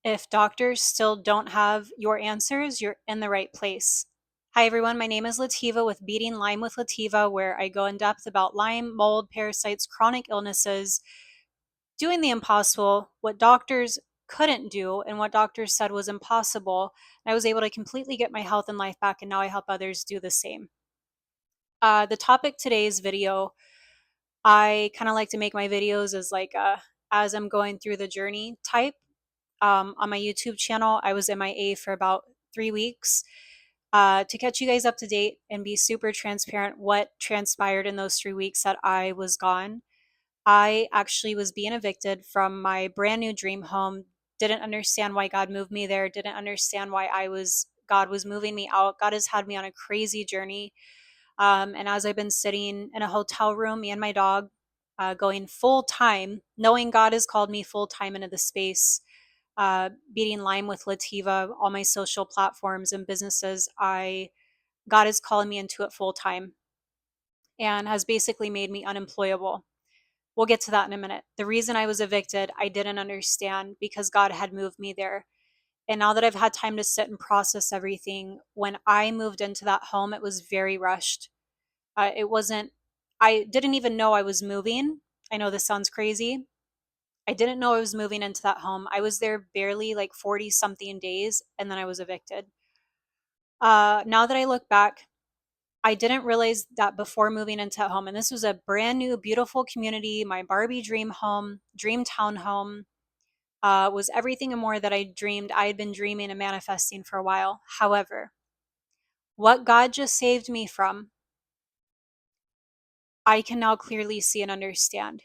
If doctors still don't have your answers, you're in the right place. Hi, everyone. My name is Lativa with Beating Lyme with Lativa, where I go in depth about Lyme, mold, parasites, chronic illnesses, doing the impossible, what doctors couldn't do, and what doctors said was impossible. And I was able to completely get my health and life back, and now I help others do the same. The topic today's video, I kind of like to make my videos as as I'm going through the journey type. On my YouTube channel. I was MIA for about 3 weeks. To catch you guys up to date and be super transparent, what transpired in those 3 weeks that I was gone. I actually was being evicted from my brand new dream home. Didn't understand why God moved me there. Didn't understand why God was moving me out. God has had me on a crazy journey. And as I've been sitting in a hotel room, me and my dog, going full time, knowing God has called me full time into the space, beating Lyme with Lativa, all my social platforms and businesses, God is calling me into it full time and has basically made me unemployable. We'll get to that in a minute. The reason I was evicted, I didn't understand because God had moved me there. And now that I've had time to sit and process everything, when I moved into that home, it was very rushed. It wasn't, I didn't even know I was moving. I know this sounds crazy. I didn't know I was moving into that home. I was there barely like 40 something days and then I was evicted. Now that I look back, I didn't realize that before moving into that home. And this was a brand new, beautiful community, my Barbie dream home, dream town home, was everything and more that I dreamed. I had been dreaming and manifesting for a while. However, what God just saved me from, I can now clearly see and understand.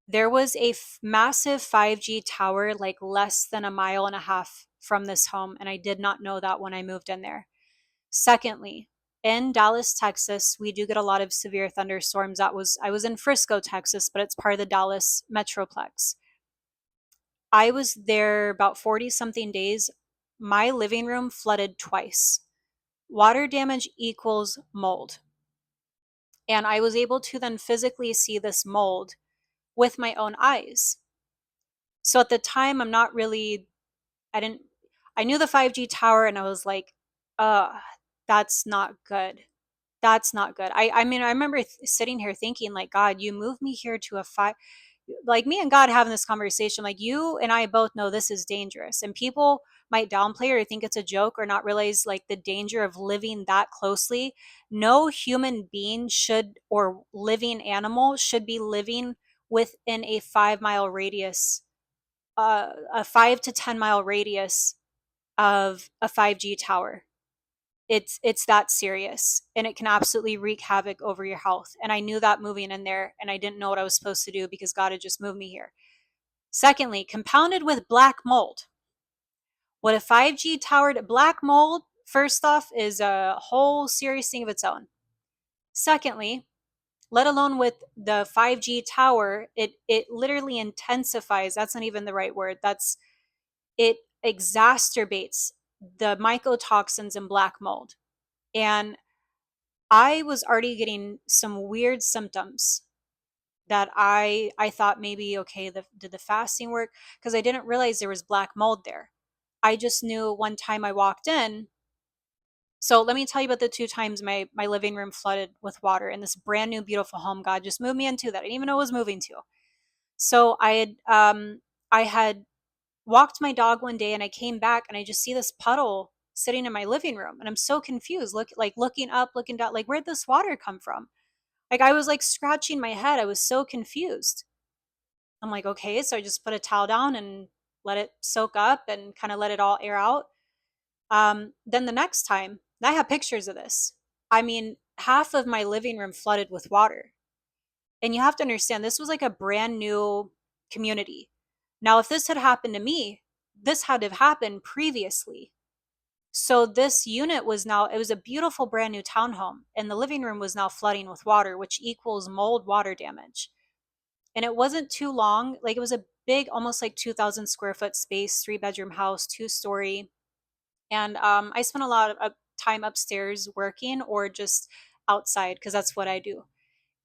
There was a massive 5G tower like less than a mile and a half from this home, and I did not know that when I moved in there. Secondly, in Dallas, Texas, we do get a lot of severe thunderstorms. I was in Frisco, Texas, but it's part of the Dallas Metroplex. I was there about 40 something days. My living room flooded twice. Water damage equals mold. And I was able to then physically see this mold with my own eyes. So at the time, I didn't, I knew the 5G tower and I was like, uh, that's not good. That's not good. I mean, I remember sitting here thinking, like, God, you moved me here to a five, like me and God having this conversation, like you and I both know this is dangerous. And people might downplay it or think it's a joke or not realize like the danger of living that closely. No human being should, or living animal should be living within a 5 mile radius, a 5 to 10 mile radius of a 5G tower. It's that serious and it can absolutely wreak havoc over your health. And I knew that moving in there and I didn't know what I was supposed to do because God had just moved me here. Secondly, compounded with black mold. What a 5G towered black mold, first off, is a whole serious thing of its own. Secondly, let alone with the 5G tower, it literally intensifies. That's not even the right word. It exacerbates the mycotoxins in black mold. And I was already getting some weird symptoms that I thought maybe, okay, did the fasting work? Because I didn't realize there was black mold there. I just knew one time I walked in. So let me tell you about the two times my living room flooded with water in this brand new beautiful home God just moved me into that I didn't even know I was moving to. So I had walked my dog one day and I came back and I just see this puddle sitting in my living room and I'm so confused, looking up, looking down, like where'd this water come from? Like I was like scratching my head. I was so confused. I'm like, okay, so I just put a towel down and let it soak up and kind of let it all air out. Then the next time, I have pictures of this. I mean, half of my living room flooded with water. And you have to understand, this was like a brand new community. Now, if this had happened to me, this had to have happened previously. So this unit was now, it was a beautiful brand new townhome, and the living room was now flooding with water, which equals mold water damage. And it wasn't too long, like it was a big, almost like 2,000 square foot space, 3 bedroom house, 2 story. And I spent a lot of time upstairs working or just outside because that's what I do.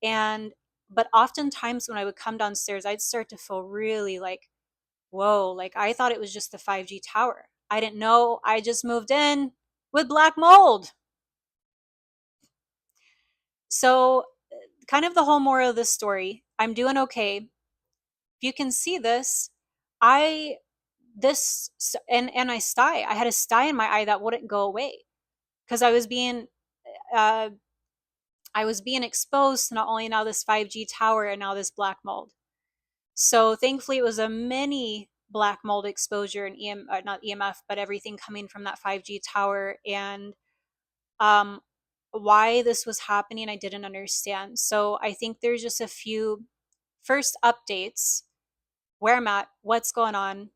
And but oftentimes when I would come downstairs, I'd start to feel really like whoa, like I thought it was just the 5G tower. I didn't know I just moved in with black mold. So, kind of the whole moral of this story, I'm doing okay. If you can see this, I this and I had a sty in my eye that wouldn't go away because uh I was being exposed to not only now this 5G tower and now this black mold. So thankfully it was a mini black mold exposure and not EMF, but everything coming from that 5G tower. And um why this was happening I didn't understand. So I think there's just a few first updates, where I'm at, what's going on.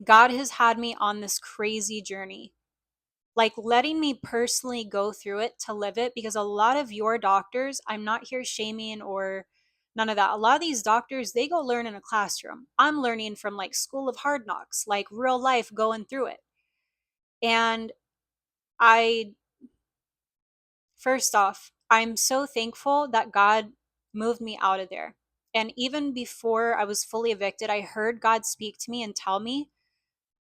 God has had me on this crazy journey, like letting me personally go through it to live it, because a lot of your doctors, I'm not here shaming or none of that. A lot of these doctors, they go learn in a classroom. I'm learning from like School of Hard Knocks, like real life going through it. And I, first off, I'm so thankful that God moved me out of there. And even before I was fully evicted, I heard God speak to me and tell me,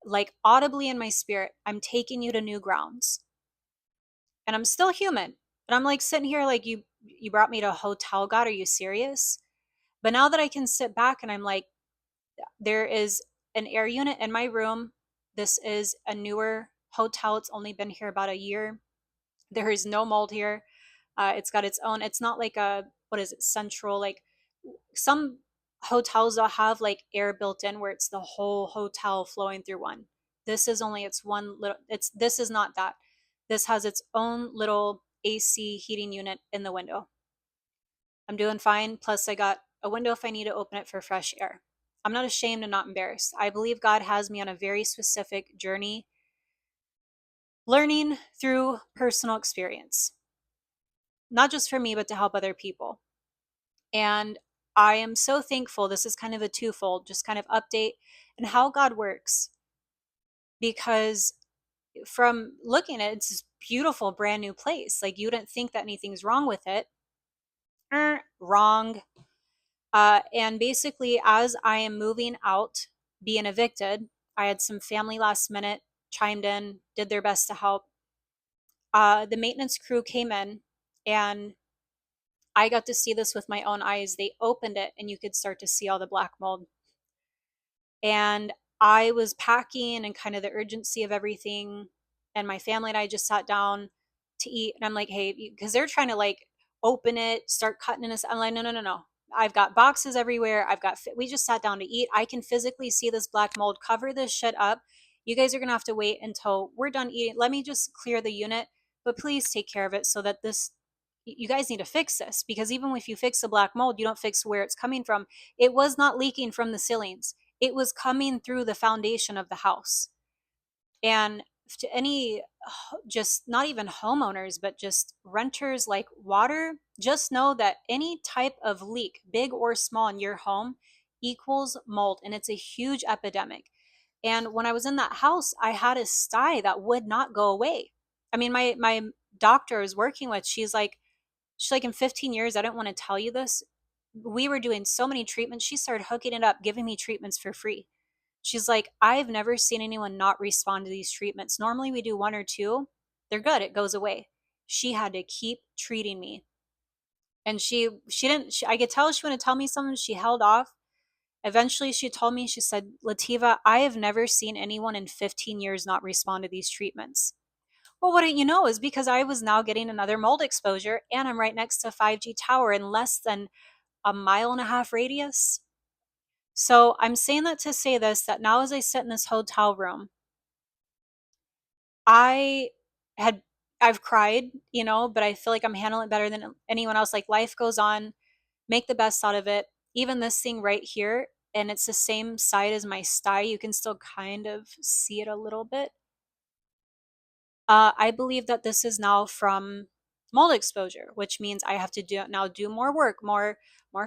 like audibly in my spirit, I'm taking you to new grounds. And I'm still human. And I'm like sitting here like you brought me to a hotel, God, are you serious? But now that I can sit back and I'm like, there is an air unit in my room. This is a newer hotel. It's only been here about a year. There is no mold here. It's got its own, it's not like a, what is it, central, like some hotels will have like air built in where it's the whole hotel flowing through one. This is only its one little, this is not that. This has its own little AC heating unit in the window. I'm doing fine. Plus, I got a window if I need to open it for fresh air. I'm not ashamed and not embarrassed. I believe God has me on a very specific journey, learning through personal experience, not just for me, but to help other people. And I am so thankful. This is kind of a twofold, just kind of update and how God works. Because from looking at it, it's this beautiful, brand new place. Like you didn't think that anything's wrong with it. Wrong. And basically, as I am moving out, being evicted, I had some family last minute chimed in, did their best to help. The maintenance crew came in and I got to see this with my own eyes. They opened it and you could start to see all the black mold. And I was packing and kind of the urgency of everything. And my family and I just sat down to eat. And I'm like, hey, because they're trying to like open it, start cutting in this. I'm like, no, no, no, no. I've got boxes everywhere. We just sat down to eat. I can physically see this black mold. Cover this shit up. You guys are going to have to wait until we're done eating. Let me just clear the unit, but please take care of it so that you guys need to fix this, because even if you fix the black mold, you don't fix where it's coming from. It was not leaking from the ceilings, it was coming through the foundation of the house. And to any, just not even homeowners, but just renters like water, just know that any type of leak, big or small, in your home equals mold. And it's a huge epidemic. And when I was in that house, I had a sty that would not go away. I mean, my doctor I was working with, she's like, in 15 years, I didn't want to tell you this. We were doing so many treatments. She started hooking it up, giving me treatments for free. She's like, I've never seen anyone not respond to these treatments. Normally we do one or two. They're good. It goes away. She had to keep treating me. And she didn't, I could tell she wanted to tell me something. She held off. Eventually she told me, she said, Lativa, I have never seen anyone in 15 years not respond to these treatments. Well, what didn't you know is because I was now getting another mold exposure and I'm right next to a 5G tower in less than a mile and a half radius. So I'm saying that to say this, that now as I sit in this hotel room, I had, I've cried, but I feel like I'm handling it better than anyone else. Like life goes on, make the best out of it. Even this thing right here, and it's the same side as my sty, you can still kind of see it a little bit. I believe that this is now from mold exposure, which means I have to do more work, more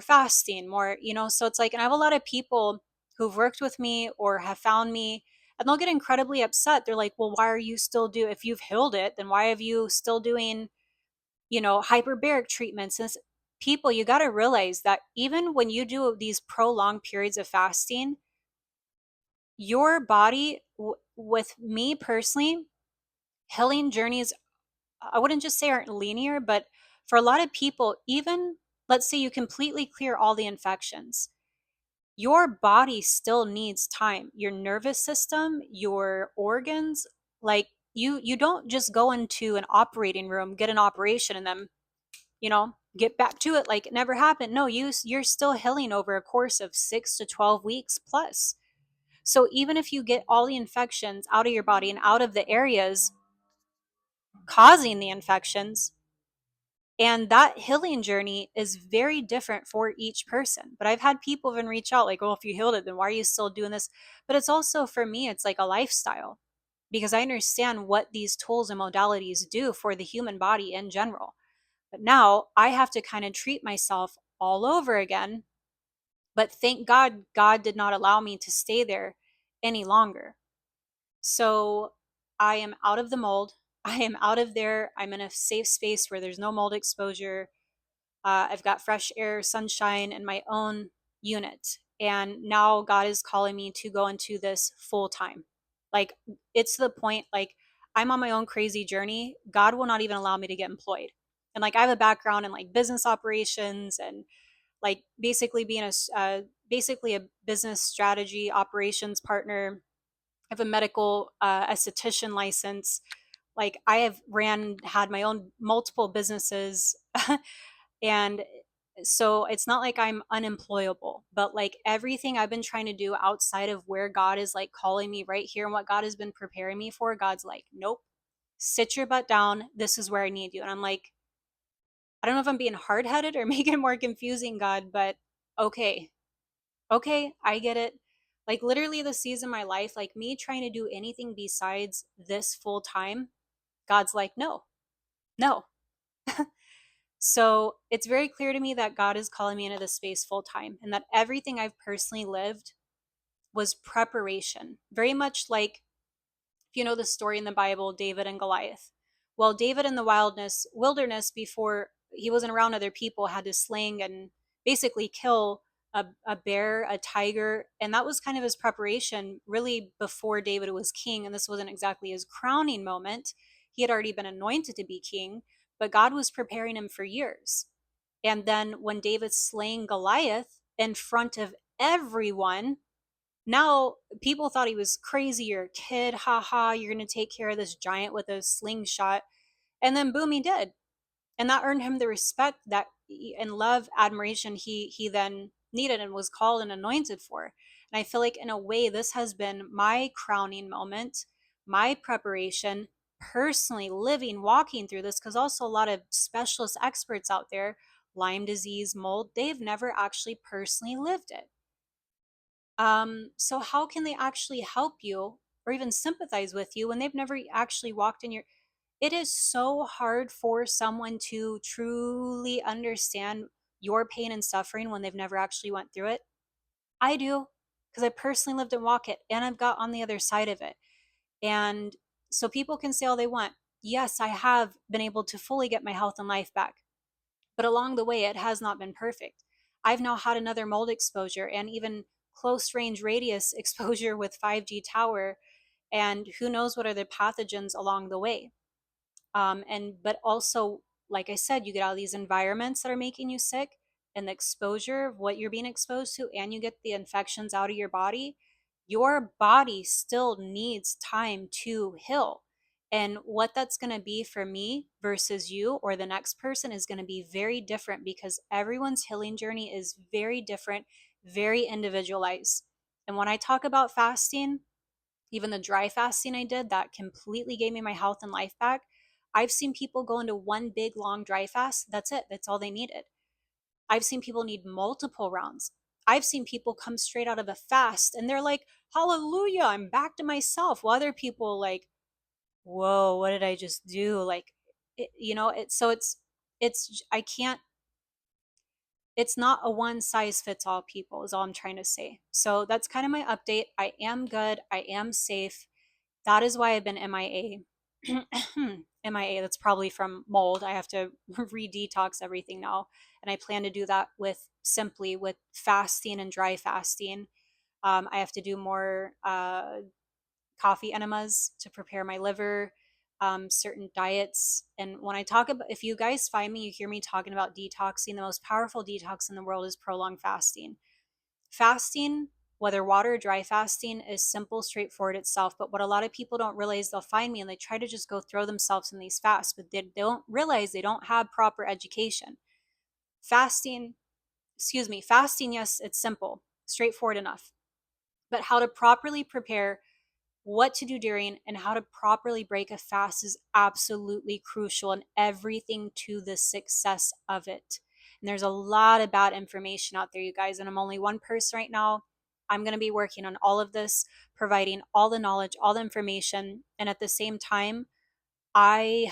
fasting, more, so it's like, and I have a lot of people who've worked with me or have found me, and they'll get incredibly upset. They're like, well, why are you still if you've healed it, then why have you still doing, hyperbaric treatments? And people, you got to realize that even when you do these prolonged periods of fasting, your body, with me personally, healing journeys, I wouldn't just say aren't linear, but for a lot of people, even let's say you completely clear all the infections, your body still needs time. Your nervous system, your organs, like you don't just go into an operating room, get an operation, and then, get back to it like it never happened. No, you're still healing over a course of 6 to 12 weeks plus. So even if you get all the infections out of your body and out of the areas causing the infections, and that healing journey is very different for each person. But I've had people even reach out like, oh, if you healed it, then why are you still doing this? But it's also, for me, it's like a lifestyle, because I understand what these tools and modalities do for the human body in general. But now I have to kind of treat myself all over again. But thank God, God did not allow me to stay there any longer. So I am out of the mold. I am out of there. I'm in a safe space where there's no mold exposure. I've got fresh air, sunshine, in my own unit. And now God is calling me to go into this full time. Like, it's the point, like, I'm on my own crazy journey. God will not even allow me to get employed. And like, I have a background in like business operations and like basically being basically a business strategy operations partner. I have a medical esthetician license. Like, I have had my own multiple businesses. And so it's not like I'm unemployable, but like everything I've been trying to do outside of where God is like calling me right here and what God has been preparing me for, God's like, nope, sit your butt down. This is where I need you. And I'm like, I don't know if I'm being hard headed or making it more confusing, God, but okay, okay, I get it. Like, literally, the season of my life, like me trying to do anything besides this full time, God's like, no, no. So it's very clear to me that God is calling me into this space full time, and that everything I've personally lived was preparation. Very much like, if you know the story in the Bible, David and Goliath. Well, David in the wilderness, before he wasn't around other people, had to sling and basically kill a bear, a tiger. And that was kind of his preparation, really, before David was king. And this wasn't exactly his crowning moment. He had already been anointed to be king, but God was preparing him for years. And then when David slaying Goliath in front of everyone, now people thought he was crazy. You're a kid, haha, you're going to take care of this giant with a slingshot. And then boom, he did. And that earned him the respect that and love, admiration he then needed and was called and anointed for. And I feel like, in a way, this has been my crowning moment, my preparation, personally living, walking through this, because also a lot of specialist experts out there, Lyme disease, mold, they've never actually personally lived it. So how can they actually help you or even sympathize with you when they've never actually walked in your? It is so hard for someone to truly understand your pain and suffering when they've never actually went through it. I do, because I personally lived and walk it, and I've got on the other side of it. And so people can say all they want. Yes, I have been able to fully get my health and life back, but along the way, it has not been perfect. I've now had another mold exposure and even close range radius exposure with 5G tower, and who knows what other pathogens along the way. And but also, like I said, you get all these environments that are making you sick, and the exposure of what you're being exposed to, and you get the infections out of your body still needs time to heal. And what that's going to be for me versus you or the next person is going to be very different, because everyone's healing journey is very different, very individualized. And when I talk about fasting, even the dry fasting I did that completely gave me my health and life back, I've seen people go into one big long dry fast. That's it. That's all they needed. I've seen people need multiple rounds. I've seen people come straight out of a fast and they're like, hallelujah, I'm back to myself. While other people like, whoa, what did I just do? Like, I can't, it's not a one size fits all, people, is all I'm trying to say. So that's kind of my update. I am good. I am safe. That is why I've been MIA. MIA, that's probably from mold. I have to re-detox everything now. And I plan to do that with fasting and dry fasting. I have to do more coffee enemas to prepare my liver, certain diets. And when I talk about, if you guys find me, you hear me talking about detoxing, the most powerful detox in the world is prolonged fasting. Fasting, whether water or dry fasting, is simple, straightforward itself. But what a lot of people don't realize, they'll find me and they try to just go throw themselves in these fasts, but they don't realize they don't have proper education. Fasting, fasting, yes, it's simple, straightforward enough. But how to properly prepare, what to do during, and how to properly break a fast is absolutely crucial and everything to the success of it. And there's a lot of bad information out there, you guys, and I'm only one person right now. I'm going to be working on all of this, providing all the knowledge, all the information, and at the same time, I